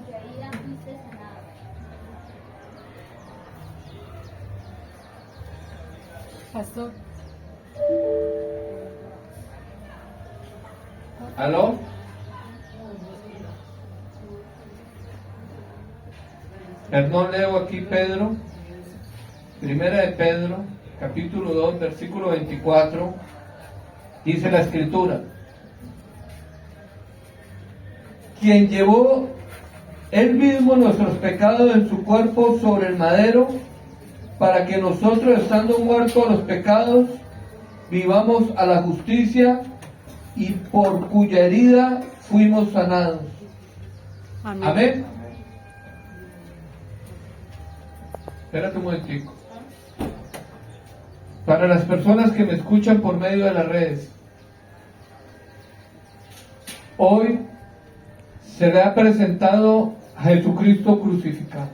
por cuya herida fuiste sanados. Pastor, ¿Aló? Perdón, leo aquí Pedro, primera de Pedro, capítulo 2, versículo 24, dice la Escritura: quien llevó él mismo nuestros pecados en su cuerpo sobre el madero, para que nosotros, estando muertos a los pecados, vivamos a la justicia, y por cuya herida fuimos sanados. amén. Amén. Espérate un momentico. Para las personas que me escuchan por medio de las redes, hoy se le ha presentado a Jesucristo crucificado.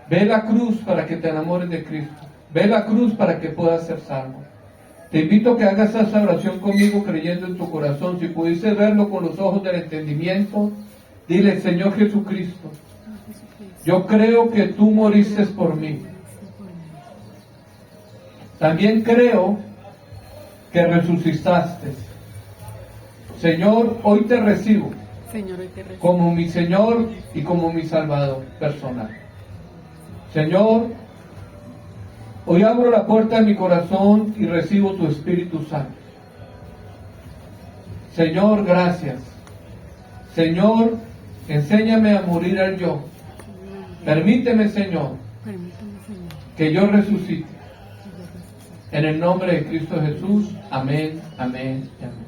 Ve la cruz para que te enamores de Cristo. Ve la cruz para que puedas ser salvo. Te invito a que hagas esta oración conmigo creyendo en tu corazón. Si pudiste verlo con los ojos del entendimiento, dile: Señor Jesucristo, yo creo que tú moriste por mí. También creo que resucitaste. Señor, hoy te recibo Señor, hoy te recibo como mi Señor y como mi Salvador personal. Señor, hoy abro la puerta de mi corazón y recibo tu Espíritu Santo. Señor, gracias. Señor, enséñame a morir al yo. Permíteme, Señor, Permítame, Señor, que yo resucite. que yo resucite. En el nombre de Cristo Jesús. Amén, amén y amén.